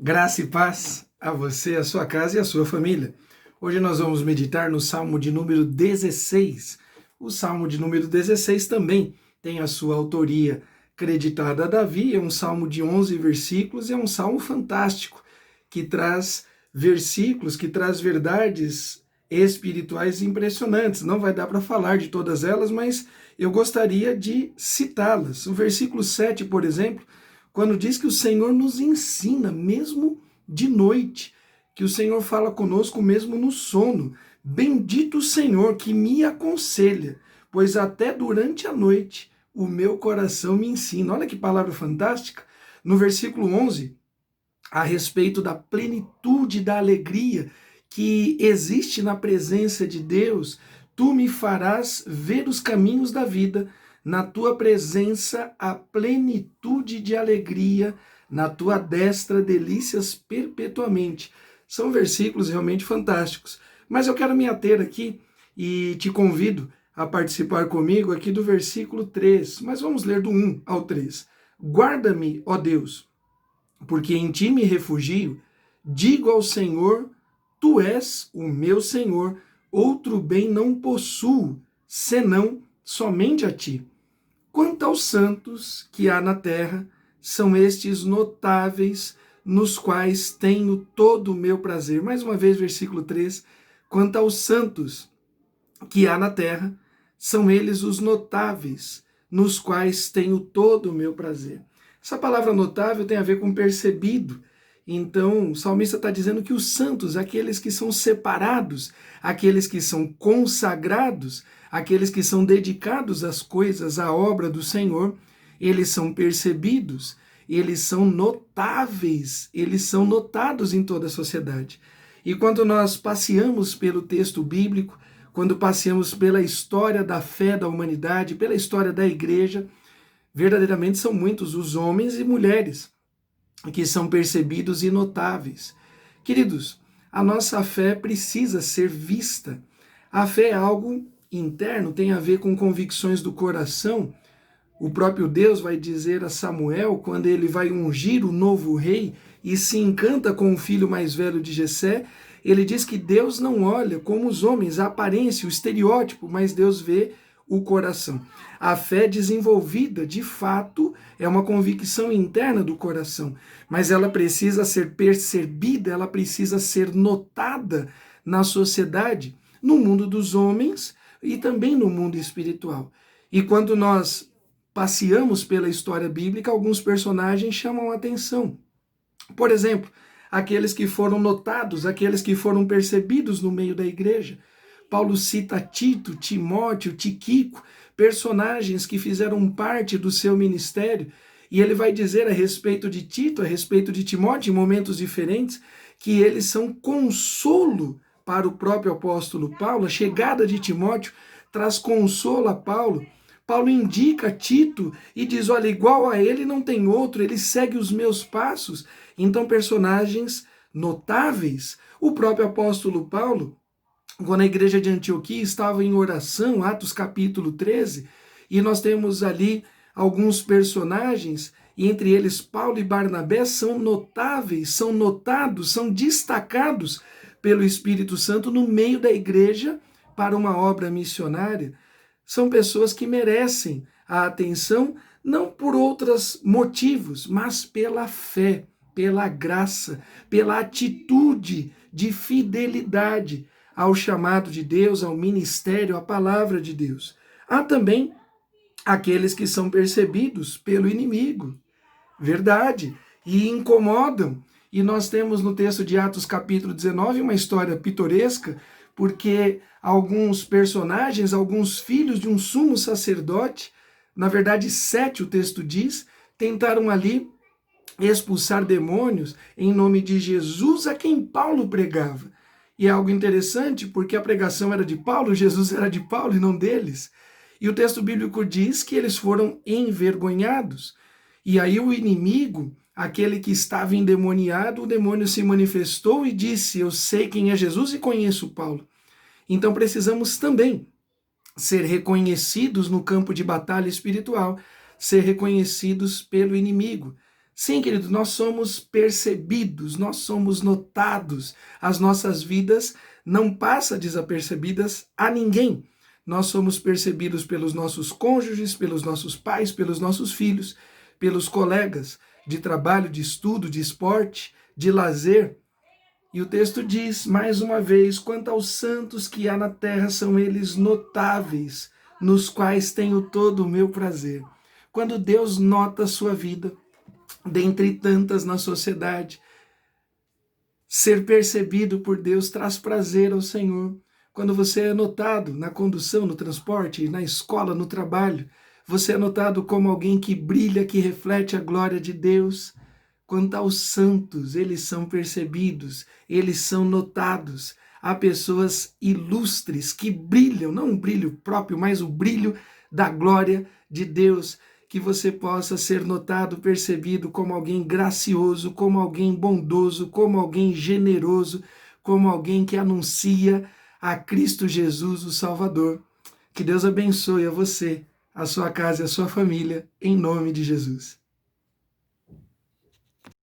Graça e paz a você, a sua casa e a sua família. Hoje nós vamos meditar no Salmo de número 16. O Salmo de número 16 também tem a sua autoria creditada a Davi, é um salmo de 11 versículos, é um salmo fantástico, que traz versículos, que traz verdades espirituais impressionantes. Não vai dar para falar de todas elas, mas eu gostaria de citá-las. O versículo 7, por exemplo, quando diz que o Senhor nos ensina, mesmo de noite, que o Senhor fala conosco mesmo no sono. Bendito o Senhor que me aconselha, pois até durante a noite o meu coração me ensina. Olha que palavra fantástica. No versículo 11, a respeito da plenitude da alegria que existe na presença de Deus, tu me farás ver os caminhos da vida, na tua presença a plenitude de alegria, na tua destra delícias perpetuamente. São versículos realmente fantásticos. Mas eu quero me ater aqui e te convido a participar comigo aqui do versículo 3. Mas vamos ler do 1 ao 3. Guarda-me, ó Deus, porque em ti me refugio, digo ao Senhor, tu és o meu Senhor, outro bem não possuo, senão somente a ti. Quanto aos santos que há na terra, são estes notáveis, nos quais tenho todo o meu prazer. Mais uma vez, versículo 3. Quanto aos santos que há na terra, são eles os notáveis, nos quais tenho todo o meu prazer. Essa palavra notável tem a ver com percebido. Então, o salmista está dizendo que os santos, aqueles que são separados, aqueles que são consagrados, aqueles que são dedicados às coisas, à obra do Senhor, eles são percebidos, eles são notáveis, eles são notados em toda a sociedade. E quando nós passeamos pelo texto bíblico, quando passeamos pela história da fé da humanidade, pela história da igreja, verdadeiramente são muitos os homens e mulheres que são percebidos e notáveis. Queridos, a nossa fé precisa ser vista. A fé é algo interno, tem a ver com convicções do coração. O próprio Deus vai dizer a Samuel, quando ele vai ungir o novo rei e se encanta com o filho mais velho de Jessé, ele diz que Deus não olha como os homens, a aparência, o estereótipo, mas Deus vê o coração. A fé desenvolvida, de fato, é uma convicção interna do coração, mas ela precisa ser percebida, ela precisa ser notada na sociedade, no mundo dos homens e também no mundo espiritual. E quando nós passeamos pela história bíblica, alguns personagens chamam a atenção. Por exemplo, aqueles que foram notados, aqueles que foram percebidos no meio da igreja. Paulo cita Tito, Timóteo, Tiquico, personagens que fizeram parte do seu ministério, e ele vai dizer a respeito de Tito, a respeito de Timóteo, em momentos diferentes, que eles são consolo para o próprio apóstolo Paulo. A chegada de Timóteo traz consolo a Paulo. Paulo indica Tito e diz, olha, igual a ele não tem outro, ele segue os meus passos. Então, personagens notáveis. O próprio apóstolo Paulo, quando a igreja de Antioquia estava em oração, Atos capítulo 13, e nós temos ali alguns personagens, e entre eles Paulo e Barnabé, são notáveis, são notados, são destacados pelo Espírito Santo no meio da igreja para uma obra missionária. São pessoas que merecem a atenção, não por outros motivos, mas pela fé, pela graça, pela atitude de fidelidade ao chamado de Deus, ao ministério, à palavra de Deus. Há também aqueles que são percebidos pelo inimigo, verdade, e incomodam. E nós temos no texto de Atos capítulo 19 uma história pitoresca, porque alguns personagens, alguns filhos de um sumo sacerdote, na verdade 7 o texto diz, tentaram ali expulsar demônios em nome de Jesus a quem Paulo pregava. E é algo interessante, porque a pregação era de Paulo, Jesus era de Paulo e não deles. E o texto bíblico diz que eles foram envergonhados. E aí o inimigo, aquele que estava endemoniado, o demônio se manifestou e disse, eu sei quem é Jesus e conheço Paulo. Então precisamos também ser reconhecidos no campo de batalha espiritual, ser reconhecidos pelo inimigo, Sim, querido, nós somos percebidos, nós somos notados. As nossas vidas não passam desapercebidas a ninguém. Nós somos percebidos pelos nossos cônjuges, pelos nossos pais, pelos nossos filhos, pelos colegas de trabalho, de estudo, de esporte, de lazer. E o texto diz, mais uma vez, quanto aos santos que há na terra, são eles notáveis, nos quais tenho todo o meu prazer. Quando Deus nota a sua vida, dentre tantas na sociedade, ser percebido por Deus traz prazer ao Senhor. Quando você é notado na condução, no transporte, na escola, no trabalho, você é notado como alguém que brilha, que reflete a glória de Deus. Quanto aos santos, eles são percebidos, eles são notados. Há pessoas ilustres que brilham, não um brilho próprio, mas o brilho da glória de Deus. Que você possa ser notado, percebido como alguém gracioso, como alguém bondoso, como alguém generoso, como alguém que anuncia a Cristo Jesus, o Salvador. Que Deus abençoe a você, a sua casa e a sua família, em nome de Jesus.